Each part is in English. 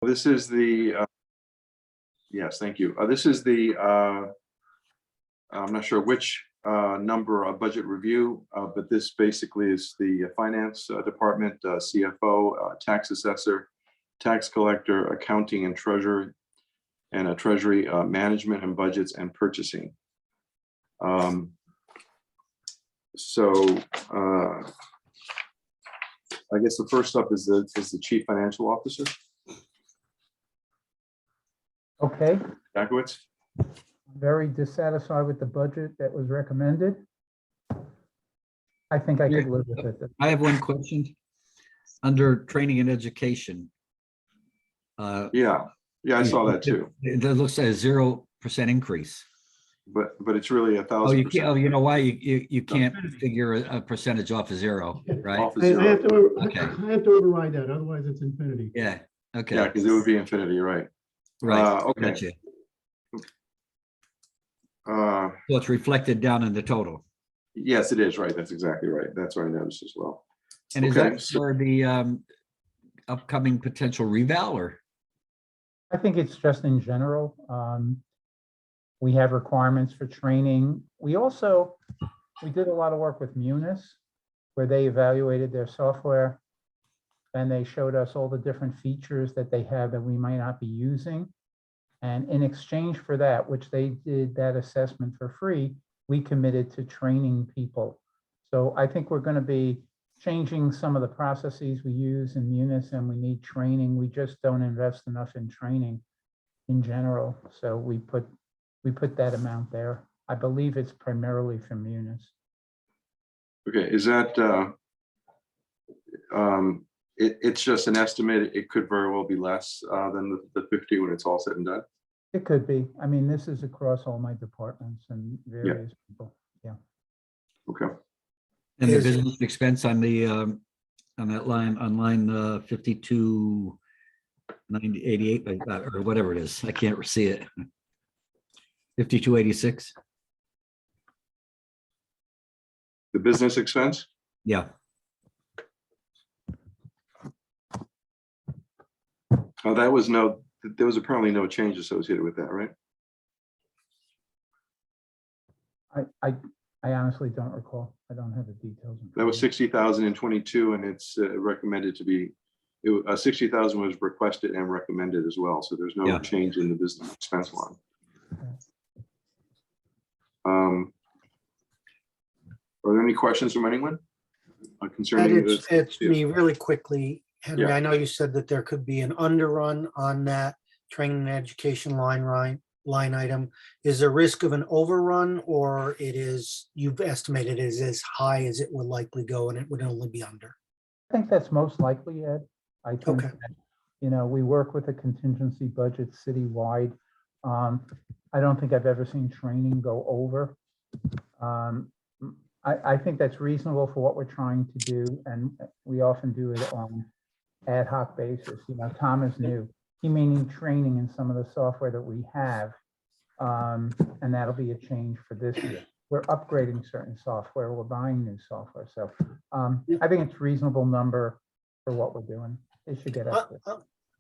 This is the, yes, thank you. This is the, I'm not sure which number of budget review, but this basically is the finance department, CFO, tax assessor, tax collector, accounting and treasurer, and a treasury management and budgets and purchasing. So I guess the first up is the chief financial officer. Okay, Jackowitz. very dissatisfied with the budget that was recommended. I think I could live with it. I have one question. Under training and education. Yeah, I saw that too. It looks like a 0% increase. But it's really 1,000%. Oh, you can't. Oh, you know why you can't figure a percentage off of zero, right? Off of I zero. have to, Okay. I have to override that, otherwise it's infinity. Yeah. Okay. Yeah, because it would be infinity, right? Right. Okay. Gotcha. Uh, So it's reflected down in the total. yes, it is, right. That's exactly right. That's what I noticed as well. And is Okay, that so- for the upcoming potential reval or? I think it's just in general. We have requirements for training. We did a lot of work with Munis, where they evaluated their software, and they showed us all the different features that they have that we might not be using. And in exchange for that, which they did that assessment for free, we committed to training people. So I think we're going to be changing some of the processes we use in Munis, and we need training. We just don't invest enough in training in general. So we put that amount there. I believe it's primarily for Munis. Okay, is that, it's just an estimate. It could very well be less than the 50 when it's all said and done. It could be. I mean, this is across all my departments and various people. Yeah. Okay. And the Is- business expense on the, on that line, on line 529088, or whatever it is, I can't see it. 5286, The business expense? yeah. Oh, there was apparently no change associated with that, right? I honestly don't recall. I don't have the details. in That was front 60,000 in 22, and it's recommended to be, 60,000 was requested and recommended as well. So there's no Yeah. change in the business expense line. Are there any questions from anyone concerning And this? it's me really quickly, Henry, Yeah. I know you said that there could be an underrun on that training and education line item. Is there risk of an overrun, or you've estimated it is as high as it would likely go and it would only be under? I think that's most likely, Ed. I think, Okay. that, we work with a contingency budget citywide. I don't think I've ever seen training go over. I think that's reasonable for what we're trying to do, and we often do it on ad hoc basis. Tom is new. He may need training in some of the software that we have, and that'll be a change for this year. We're upgrading certain software, we're buying new software, so I think it's a reasonable number for what we're doing. It should get up there.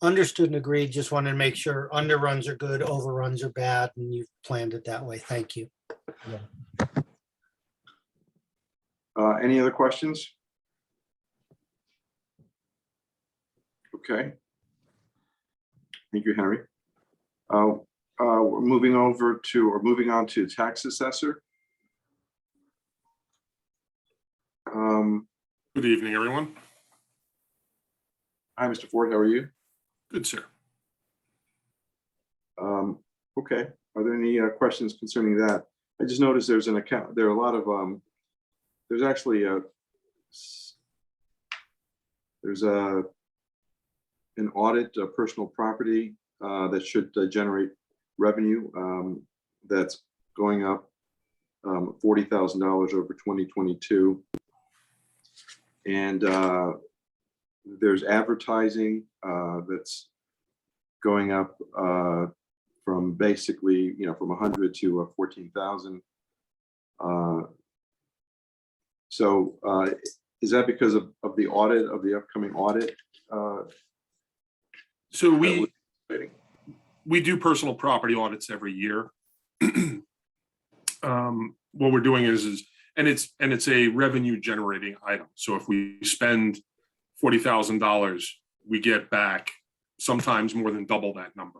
Understood and agreed. Just wanted to make sure underruns are good, overruns are bad, and you've planned it that way. Thank you. Yeah. Any other questions? Okay. Thank you, Henry. We're moving on to tax assessor. Good evening, everyone. Hi, Mr. Ford, how are you? Good, sir. Okay, are there any questions concerning that? I just noticed there's an account, there are a lot of, there's actually an audit of personal property that should generate revenue that's going up $40,000 over 2022. And there's advertising that's going up from basically, from 100 to 14,000. So is that because of the audit, of the upcoming audit So that we was- do personal property audits every year. What we're doing is and it's a revenue generating item. So if we spend $40,000, we get back sometimes more than double that number.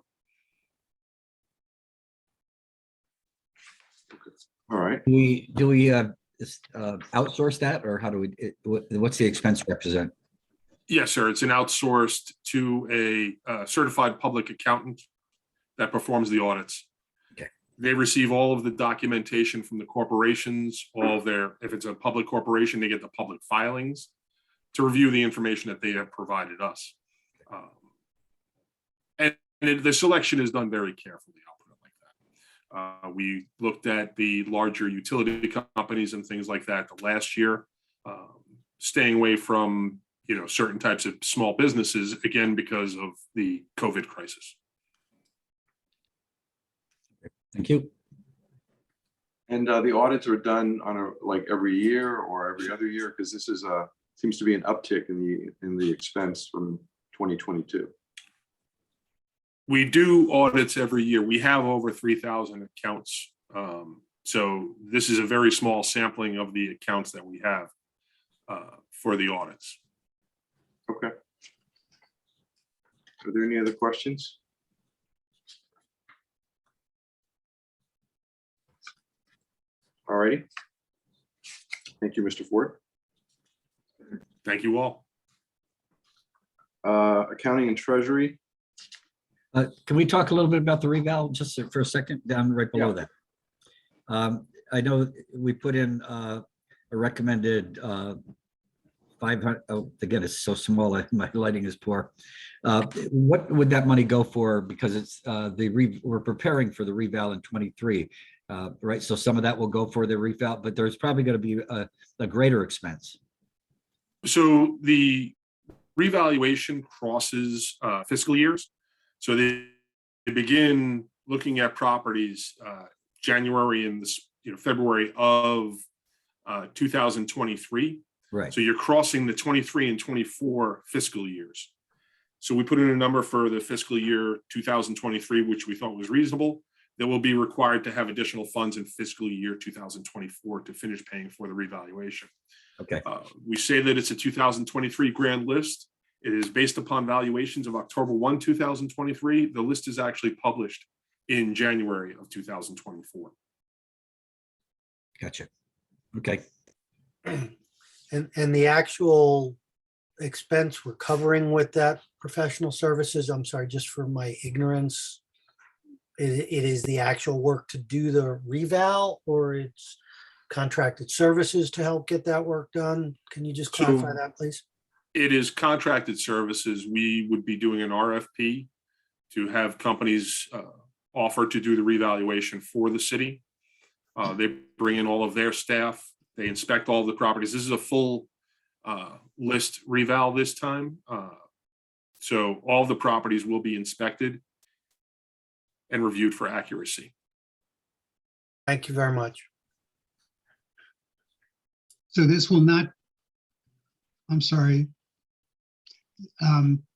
All right. Do we outsource that, or how do we, what's the expense represent? Yes, sir. It's an outsourced to a certified public accountant that performs the audits. Okay. They receive all of the documentation from the corporations, all of their, if it's a public corporation, they get the public filings to review the information that they have provided us. The selection is done very carefully. I'll put it like that. We looked at the larger utility companies and things like that the last year, staying away from certain types of small businesses, again, because of the COVID crisis. Thank you. And the audits are done on every year or every other year, because this is seems to be an uptick in the expense from 2022. We do audits every year. We have over 3,000 accounts. So this is a very small sampling of the accounts that we have for the audits. Okay. Are there any other questions? All righty. Thank you, Mr. Ford. Thank you all. Accounting and Treasury. Can we talk a little bit about the reval just for a second, down right below that? I know we put in a recommended 500, oh, again, it's so small, my lighting is poor. What would that money go for? Because it's we're preparing for the reval in 23, right? So some of that will go for the reval, but there's probably going to be a greater expense. So the revaluation crosses fiscal years. So they begin looking at properties January and February of 2023. Right. So you're crossing the 23 and 24 fiscal years. So we put in a number for the fiscal year 2023, which we thought was reasonable. That will be required to have additional funds in fiscal year 2024 to finish paying for the revaluation. Okay. We say that it's a 2023 grand list. It is based upon valuations of October 1, 2023. The list is actually published in January of 2024. Gotcha. Okay. And the actual expense we're covering with that professional services, I'm sorry, just for my ignorance, it is the actual work to do the reval, or it's contracted services to help get that work done? Can you just clarify that, please? It is contracted services. We would be doing an RFP to have companies offer to do the revaluation for the city. They bring in all of their staff. They inspect all the properties. This is a full list reval this time. So all the properties will be inspected and reviewed for accuracy. Thank you very much. So this will not, I'm sorry.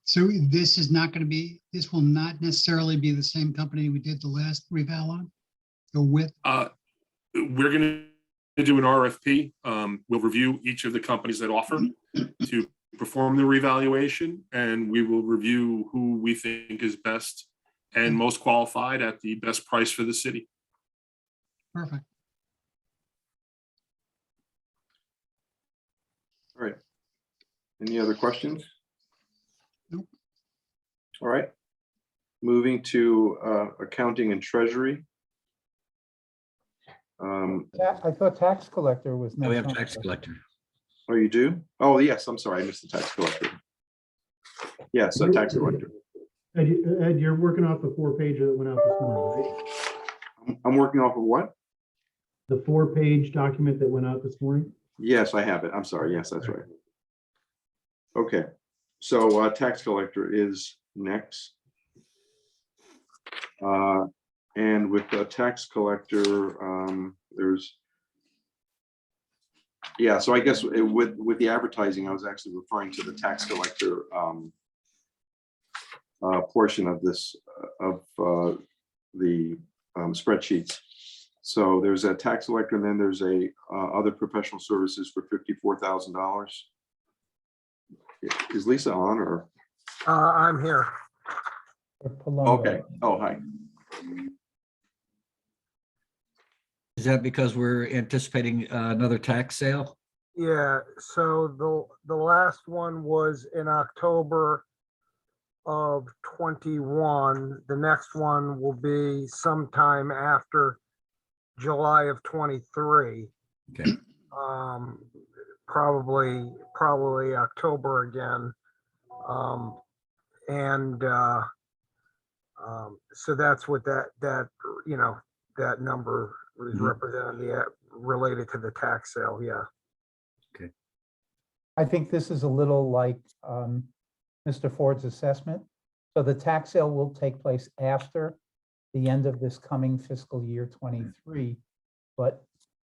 So this is not going to be, this will not necessarily be the same company we did the last reval on or with? We're going to do an RFP. We'll review each of the companies that offer to perform the revaluation, and we will review who we think is best and most qualified at the best price for the city. Perfect. All right. Any other questions? Nope. All right. Moving to accounting and treasury. I thought tax collector was Now we next. have on tax the- collector. Oh, you do? Oh, yes, I'm sorry, I missed the tax collector. Yes, a tax collector. Ed, you're working off the 4-page that went out this morning, right? I'm working off of what? The 4-page document that went out this morning? Yes, I have it. I'm sorry. Yes, that's right. Okay, so tax collector is next. And with the tax collector, there's, yeah, so I guess with the advertising, I was actually referring to the tax collector portion of this, of the spreadsheets. So there's a tax collector, and then there's a other professional services for $54,000. Is Lisa on, or? I'm here. or Palumbo. Okay. Oh, hi. Is that because we're anticipating another tax sale? Yeah, so the last one was in October of 21. The next one will be sometime after July of 23. Okay. Probably October again. So that's what that number is Mhm. representing, related to the tax sale, yeah. I think this is a little like Mr. Ford's assessment. So the tax sale will take place after the end of this coming fiscal year 23, but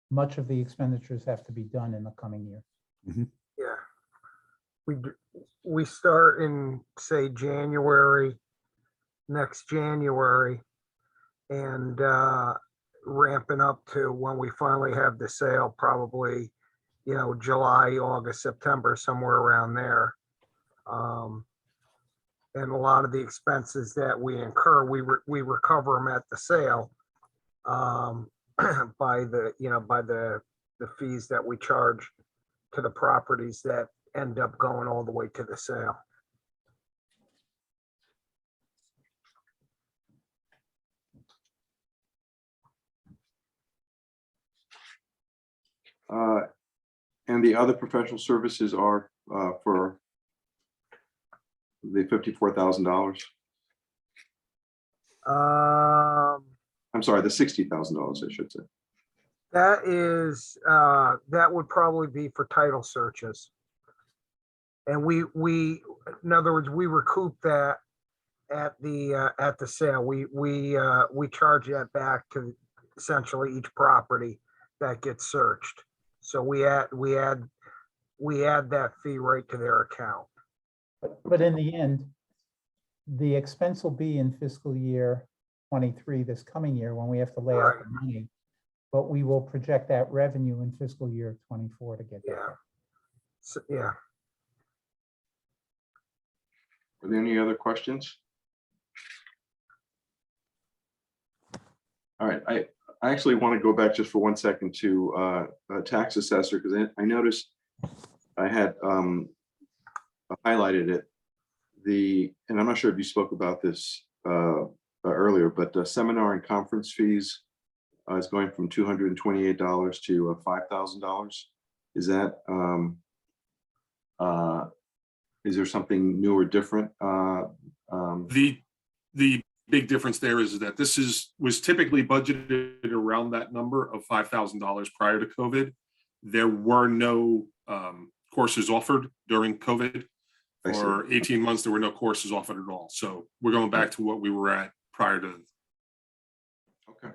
much of the expenditures have to be done in the coming year. Yeah. We start in, say, January, next January, and ramping up to when we finally have the sale, probably, July, August, September, somewhere around there. And a lot of the expenses that we incur, we recover them at the sale, by the fees that we charge to the properties that end up going all the way to the sale. And the other professional services are for the $54,000. I'm sorry, the $60,000, I should say. That would probably be for title searches. And in other words, we recoup that at the sale. We charge that back to essentially each property that gets searched. So we add that fee right to their account. But in the end, the expense will be in fiscal year 23, this coming year, when we have to lay out the money. But we will project that revenue in fiscal year 24 to get that. Yeah. So, yeah. Are there any other questions? All right, I actually want to go back just for 1 second to tax assessor, because I noticed I had highlighted it. And I'm not sure if you spoke about this earlier, but seminar and conference fees is going from $228 to $5,000. Is that is there something new or different? The big difference there is that this was typically budgeted around that number of $5,000 prior to COVID. There were no courses offered during COVID. I see. For 18 months, there were no courses offered at all. So we're going back to what we were at prior to. Okay.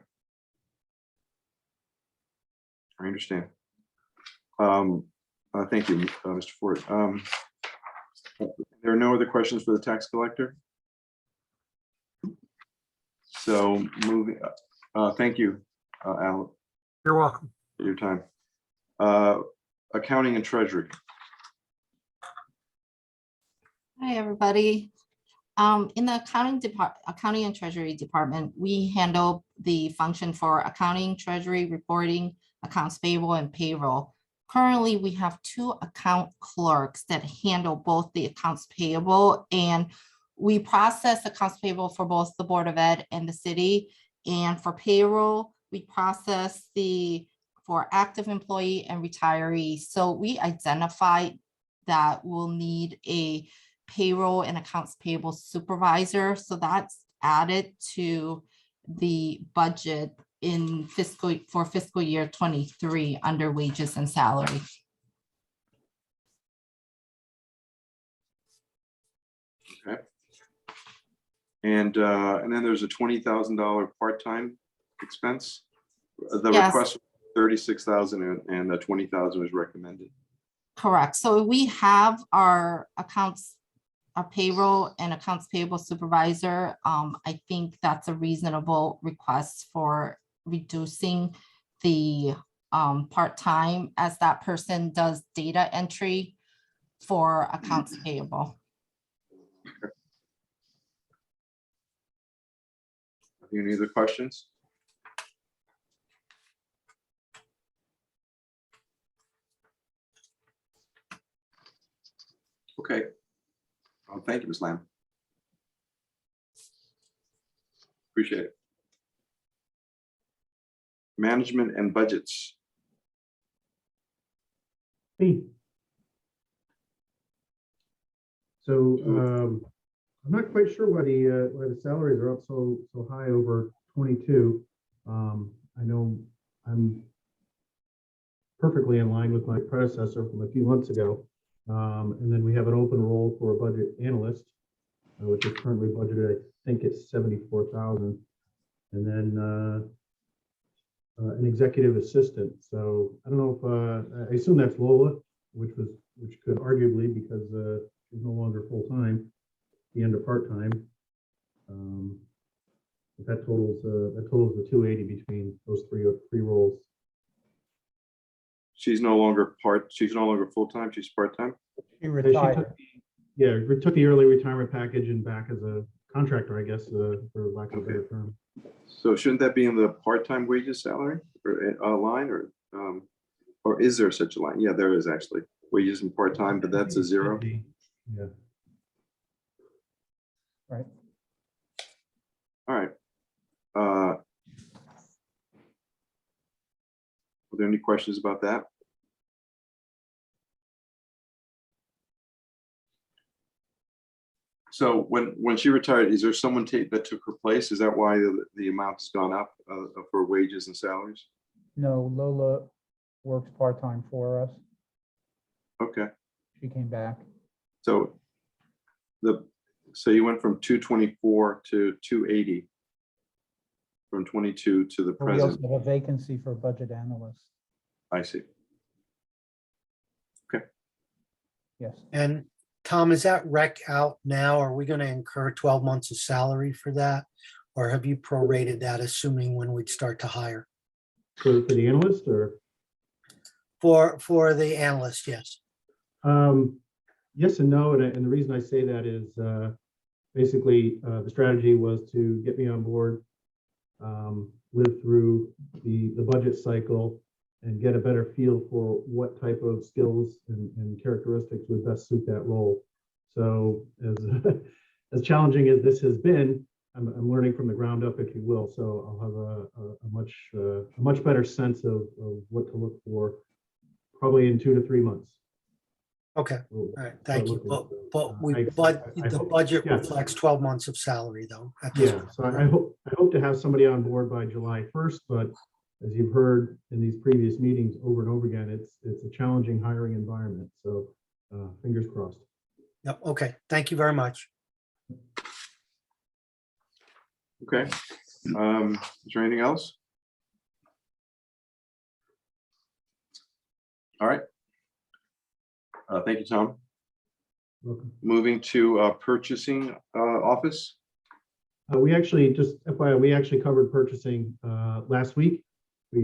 I understand. Thank you, Mr. Ford. There are no other questions for the tax collector? So moving, thank you, Al, You're welcome. for your time. Accounting and Treasury. Hi, everybody. In the accounting and treasury department, we handle the function for accounting, treasury, reporting, accounts payable, and payroll. Currently, we have 2 account clerks that handle both the accounts payable, and we process accounts payable for both the Board of Ed and the city. And for payroll, we process for active employee and retiree. So we identified that we'll need a payroll and accounts payable supervisor. So that's added to the budget for fiscal year 23 under wages and salary. Okay. And then there's a $20,000 part-time expense. The Yes. request was 36,000 and 20,000 was recommended. Correct. So we have our accounts a payroll and accounts payable supervisor, I think that's a reasonable request for reducing the part-time as that person does data entry for accounts payable. Any other questions? Okay. Thank you, Ms. Lamb. Appreciate it. Management and budgets. Hey. So I'm not quite sure why the salaries are up so high over 22. I know I'm perfectly in line with my predecessor from a few months ago. And then we have an open role for a budget analyst, which is currently budgeted, I think it's 74,000. And then an executive assistant. So I don't know if I assume that's Lola, which could arguably, because she's no longer full-time, the end of part-time. But that totals the 280 between those three roles. She's no longer full-time, she's part-time? She And retired. we took the early retirement package and back as a contractor, I guess, for lack of a better term. So shouldn't that be in the part-time wages salary or line, or is there such a line? Yeah, there is actually wages and part-time, but that's a zero. Yeah. Right. All right. Are there any questions about that? So when she retired, is there someone that took her place? Is that why the amount has gone up for wages and salaries? No, Lola works part-time for us. Okay, She came back. so you went from 224 to 280 from 22 to the But we also present. have a vacancy for budget analyst. I see. Yes. And Tom, is that rec out now? Are we going to incur 12 months of salary for that? Or have you prorated that, assuming when we'd start to hire? For the analyst, or? For the analyst, yes. Yes and no, and the reason I say that is basically the strategy was to get me on board, live through the budget cycle, and get a better feel for what type of skills and characteristics would best suit that role. So as challenging as this has been, I'm learning from the ground up, if you will. So I'll have a much better sense of what to look for, probably in 2 to 3 months. Okay, all right, thank you. But I the hope- budget yeah. reflects 12 months of salary, though. At this Yeah, point. so I hope to have somebody on board by July 1st, but as you've heard in these previous meetings over and over again, it's a challenging hiring environment. So fingers crossed. Yep, okay, thank you very much. Okay. Is there anything else? All right. Thank you, Tom. Welcome. Moving to purchasing office. We actually, just FYI, we actually covered purchasing last week.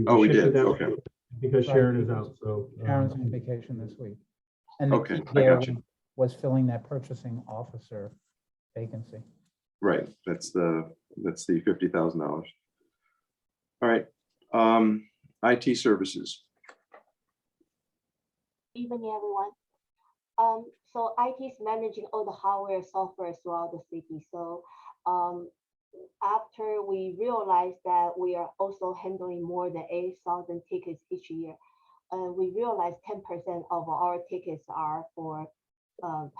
Oh, we shifted did. that Okay. because Right. Sharon is out, so. Sharon's on vacation this week. And the Okay, key I there got you. was filling that purchasing officer vacancy. Right. That's the $50,000. All right. IT services. Evening, everyone. So IT is managing all the hardware, software throughout the city. So after we realized that we are also handling more than 8,000 tickets each year, we realized 10% of our tickets are for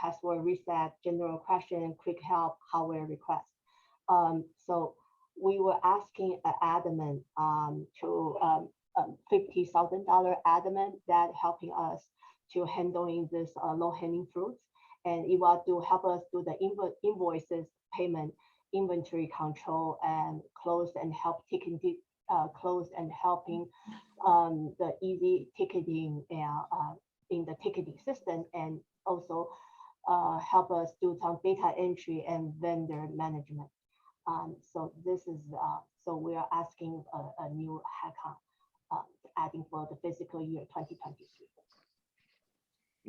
password reset, general question, quick help, hardware request. So we were asking an admin to $50,000 admin that helping us to handling this low-hanging fruits, and it will help us do the invoices, payment, inventory control, and close and help ticketing, close and helping the easy ticketing in the ticketing system, and also help us do some data entry and vendor management. So this is, so we are asking a new headcount, adding for the fiscal year 2023.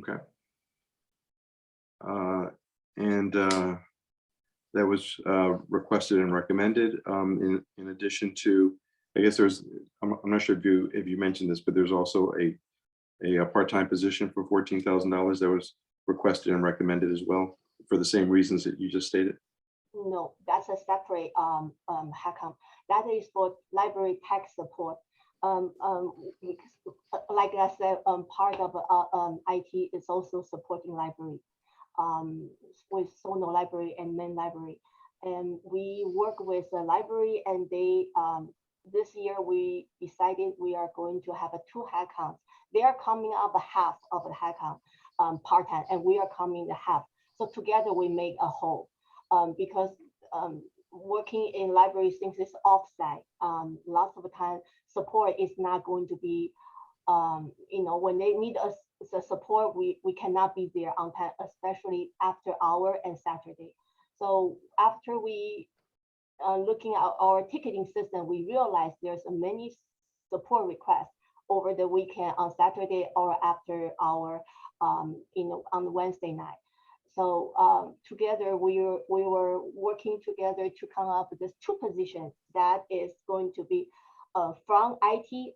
Okay. And that was requested and recommended. In addition to, I guess there's, I'm not sure if you mentioned this, but there's also a part-time position for $14,000 that was requested and recommended as well for the same reasons that you just stated. No, that's a separate headcount. That is for library tech support. Like I said, part of IT is also supporting library with Sono Library and Main Library. And we work with the library, and they this year we decided we are going to have a 2 headcounts. They are coming up a half of the headcount part-time, and we are coming the half. So together we make a whole. Because working in library since it's offsite, lots of the time support is not going to be, when they need us the support, we cannot be there on time, especially after hour and Saturday. So after we looking at our ticketing system, we realized there's many support requests over the weekend on Saturday or after our, on Wednesday night. So together we were working together to come up with this 2 positions that is going to be from IT.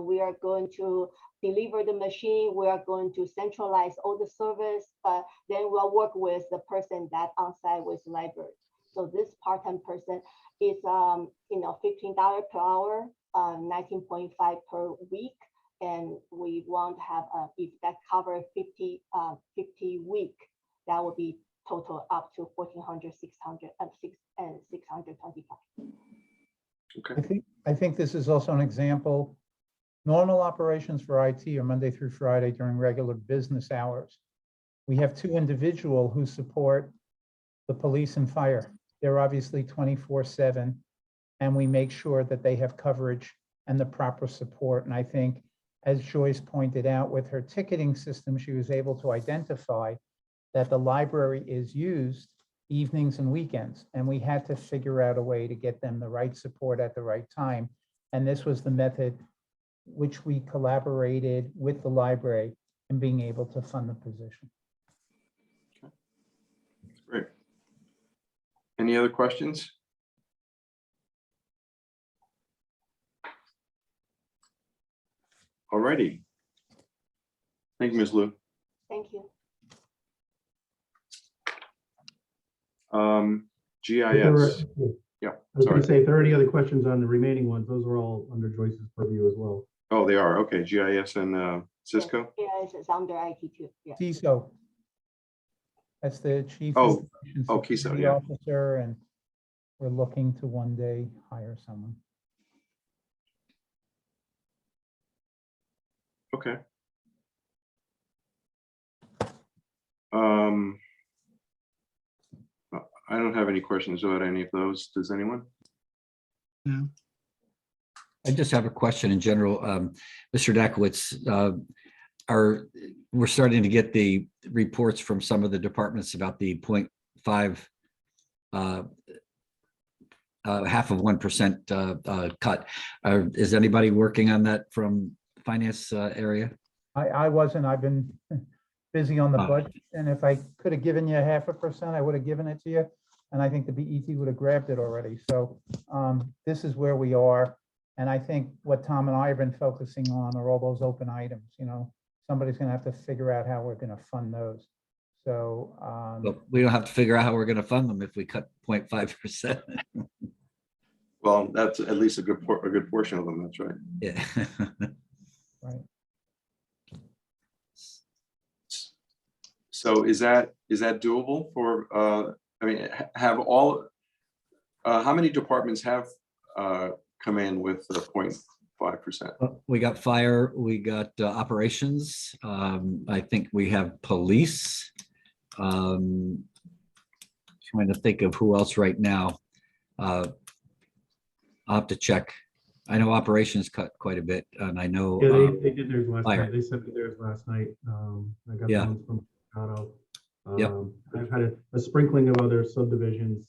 We are going to deliver the machine. We are going to centralize all the service, but then we'll work with the person that on site with library. So this part-time person is $15 per hour, 19.5 per week, and we want to have if that cover 50 week. That would be total up to 1,400, 600, and 625. Okay. I think this is also an example. Normal operations for IT are Monday through Friday during regular business hours. We have 2 individuals who support the police and fire. They're obviously 24/7, and we make sure that they have coverage and the proper support. And I think, as Joyce pointed out, with her ticketing system, she was able to identify that the library is used evenings and weekends, and we had to figure out a way to get them the right support at the right time. And this was the method which we collaborated with the library in being able to fund the position. Great. Any other questions? All righty. Thank you, Ms. Liu. Thank you. GIS. Yeah, I was sorry. going to say, if there are any other questions on the remaining ones, those are all under Joyce's purview as well. Oh, they are. Okay, GIS and Cisco. Yeah, it's under IT too. Yeah. CISO. That's the Chief Oh, Information oh, CISO, Security yeah. Officer, and we're looking to one day hire someone. Okay. I don't have any questions about any of those. Does anyone? No. I just have a question in general. Mr. Dakowitz, we're starting to get the reports from some of the departments about the 0.5, half of 1% cut. Is anybody working on that from finance area? I wasn't, I've been busy on the Oh. budget, and if I could have given you 0.5%, I would have given it to you. And I think the BET would have grabbed it already. So this is where we are. And I think what Tom and I have been focusing on are all those open items. Somebody's going to have to figure out how we're going to fund those. So But we don't have to figure out how we're going to fund them if we cut 0.5%. Well, that's at least a good portion of them. That's right. Yeah. right. So is that doable for? I mean, have all? How many departments have come in with the 0.5%? We got fire, we got operations. I think we have police. Trying to think of who else right now. I'll have to check. I know operations cut quite a bit, and I know. Yeah, they did theirs last fire. night. They sent me theirs last night. I got Yeah. the ones from Colorado. Yep. I've had a sprinkling of other subdivisions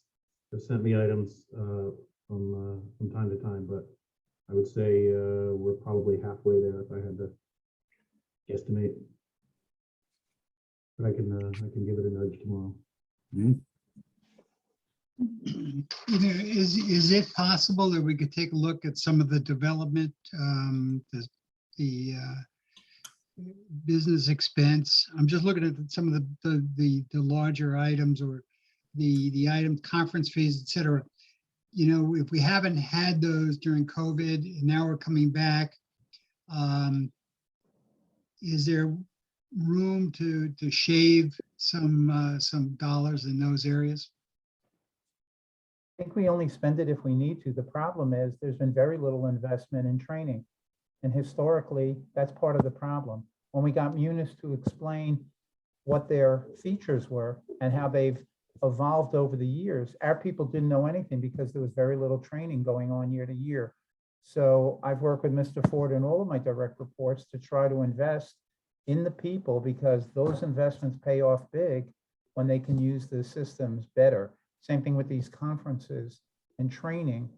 have sent me items from time to time, but I would say we're probably halfway there if I had to guesstimate. But I can give it a nudge tomorrow. Is it possible that we could take a look at some of the development, the business expense? I'm just looking at some of the larger items or the item conference fees, et cetera. You know, if we haven't had those during COVID and now we're coming back, is there room to shave some dollars in those areas? I think we only spend it if we need to. The problem is there's been very little investment in training. And historically, that's part of the problem. When we got Munis to explain what their features were and how they've evolved over the years, our people didn't know anything because there was very little training going on year to year. So I've worked with Mr. Ford and all of my direct reports to try to invest in the people because those investments pay off big when they can use the systems better. Same thing with these conferences and training.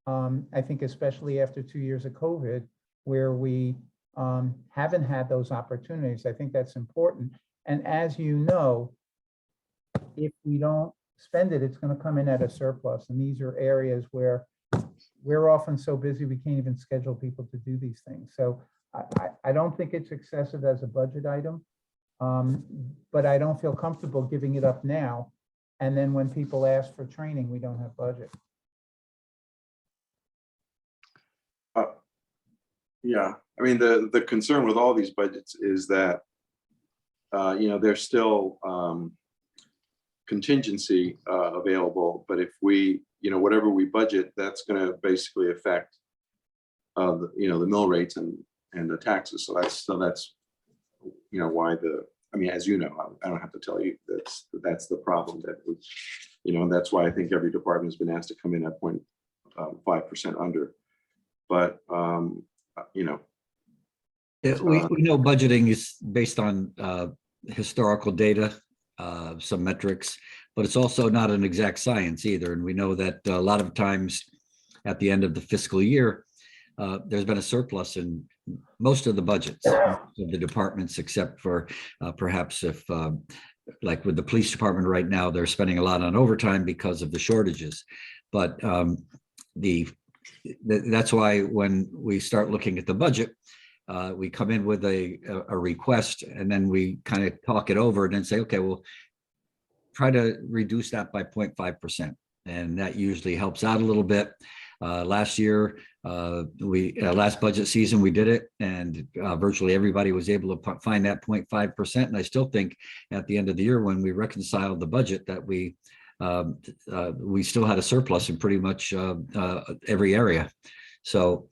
I think especially after 2 years of COVID, where we haven't had those opportunities, I think that's important. And as you know, if we don't spend it, it's going to come in at a surplus. And these are areas where we're often so busy, we can't even schedule people to do these things. So I don't think it's excessive as a budget item, but I don't feel comfortable giving it up now. And then when people ask for training, we don't have budget. Yeah, I mean, the concern with all these budgets is that, there's still contingency available, but if we, whatever we budget, that's going to basically affect, the mill rates and the taxes. So that's why as you know, I don't have to tell you that's the problem that and that's why I think every department has been asked to come in at 0.5% under. But Yeah, we know budgeting is based on historical data, some metrics, but it's also not an exact science either. And we know that a lot of times at the end of the fiscal year, there's been a surplus in most of the budgets of the departments, except for perhaps if, like with the police department right now, they're spending a lot on overtime because of the shortages. But that's why when we start looking at the budget, we come in with a request and then we kind of talk it over and then say, okay, well, try to reduce that by 0.5%. And that usually helps out a little bit. Last year, last budget season, we did it and virtually everybody was able to find that 0.5%. And I still think at the end of the year, when we reconciled the budget, that we still had a surplus in pretty much every area. So,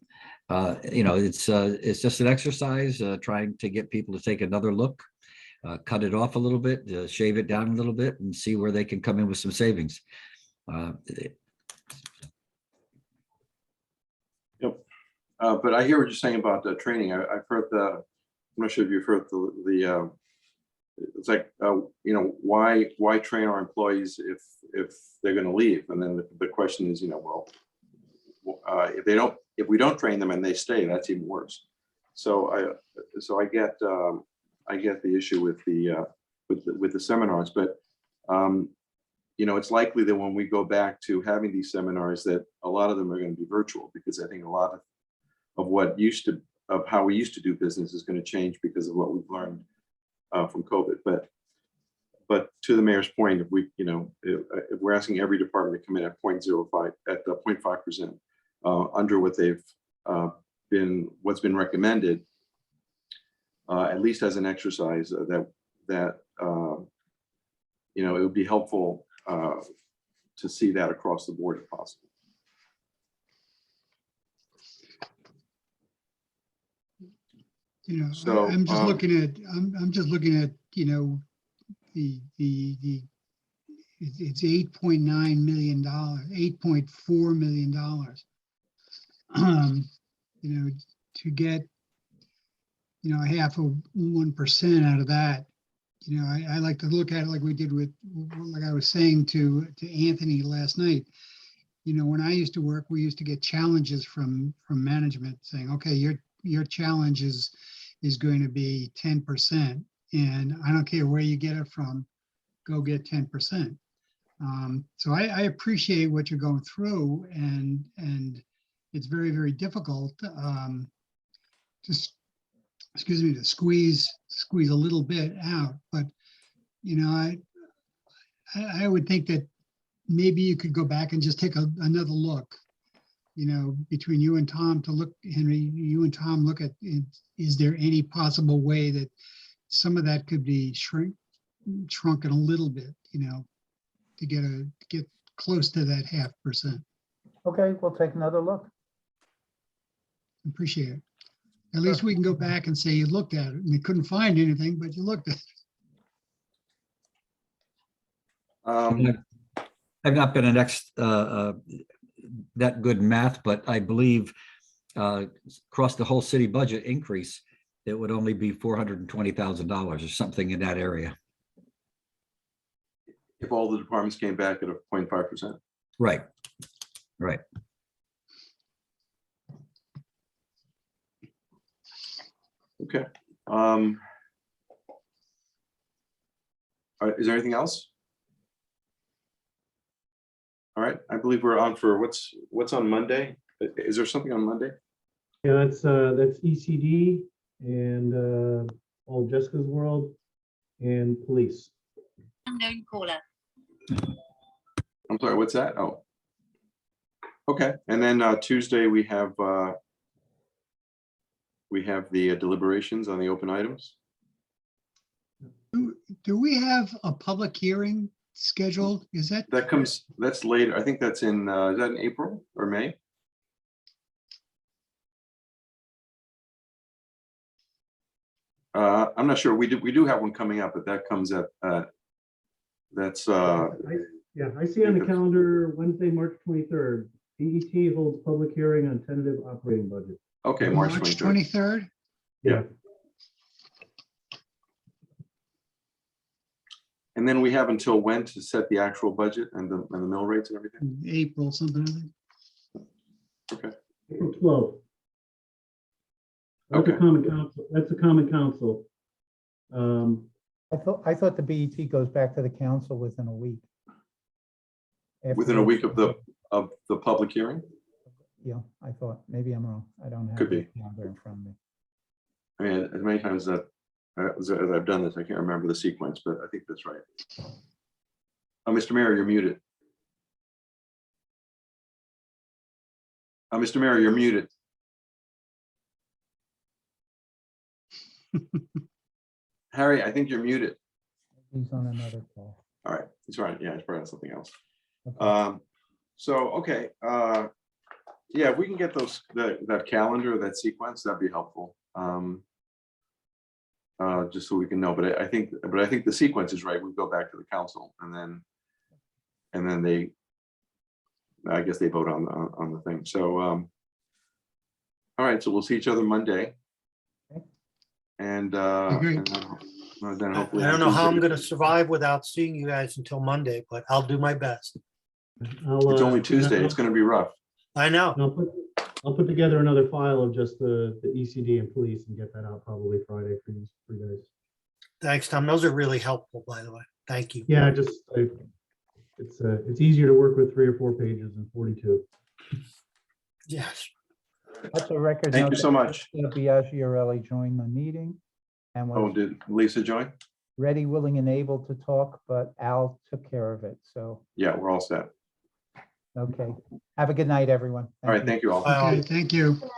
it's just an exercise trying to get people to take another look, cut it off a little bit, shave it down a little bit and see where they can come in with some savings. Yep. But I hear what you're saying about the training. I've heard I'm not sure if you've heard it's like, why train our employees if they're going to leave? And then the question is, if we don't train them and they stay, that's even worse. So I get the issue with the seminars, but it's likely that when we go back to having these seminars, that a lot of them are going to be virtual, because I think a lot of how we used to do business is going to change because of what we've learned from COVID. But to the mayor's point, if we're asking every department to come in at 0.05, at the 0.5%, under what what's been recommended, at least as an exercise, that it would be helpful to see that across the board if possible. So I'm just looking at it's $8.9 million, $8.4 million. To get, a half of 1% out of that you know, I like to look at it like we did with, like I was saying to Anthony last night. You know, when I used to work, we used to get challenges from management saying, okay, your challenge is going to be 10%. And I don't care where you get it from, go get 10%. So I appreciate what you're going through, and it's very, very difficult to squeeze a little bit out. But, you know, I would think that maybe you could go back and just take another look, you know, between you and Tom to look, Henry, you and Tom look at, is there any possible way that some of that could be shrunken a little bit, you know, to get close to that 0.5%. Okay, we'll take another look. Appreciate it. At least we can go back and say you looked at it and you couldn't find anything, but you looked at it. I've not been that good math, but I believe across the whole city budget increase, it would only be $420,000 or something in that area. If all the departments came back at a 0.5%. Right, right. Okay. Is there anything else? All right, I believe we're on for what's on Monday. Is there something on Monday? Yeah, that's ECD and all Jessica's World and police. Unknown caller. I'm sorry, what's that? Oh. Okay, and then Tuesday we have the deliberations on the open items. Do we have a public hearing scheduled? Is that? That's later. I think that's in, is that in April or May? I'm not sure. We do have one coming up, but that comes at, that's, Yeah, I see on the calendar, Wednesday, March 23rd, DET holds public hearing on tentative operating budget. okay, March 23rd. 23rd? Yeah. And then we have until when to set the actual budget and the mill rates and everything? April, something like that. Okay. April 12th. That's Okay. a common council. That's a common council. I thought the BET goes back to the council within a week. Within a week of the public hearing? Yeah, I thought, maybe I'm wrong. I don't have. Could the be. calendar in front of me. I mean, as many times that as I've done this, I can't remember the sequence, but I think that's right. Mr. Mayor, you're muted. Mr. Mayor, you're muted. Harry, I think you're muted. He's on another call. All right, he's right. Yeah, he's probably on something else. Okay. So, okay, yeah, if we can get that calendar, that sequence, that'd be helpful. Just so we can know, but I think the sequence is right. We go back to the council and then they, I guess they vote on the thing. So, all right, so we'll see each other Monday. Okay. And Agree. then hopefully. I don't know how I'm gonna survive without seeing you guys until Monday, but I'll do my best. It's only Tuesday. It's gonna be rough. I know. I'll put together another file of just the ECD and police and get that out probably Friday for you guys. Thanks, Tom. Those are really helpful, by the way. Thank you. Yeah, it's easier to work with 3 or 4 pages than 42. Yes. That's a record. Thank note you so that much. Biaggiarelli joined the meeting and Oh, was did Lisa join? ready, willing, and able to talk, but Al took care of it. So, Yeah, we're all set. okay. Have a good night, everyone. All right, thank you all. Bye. Okay, thank you. Good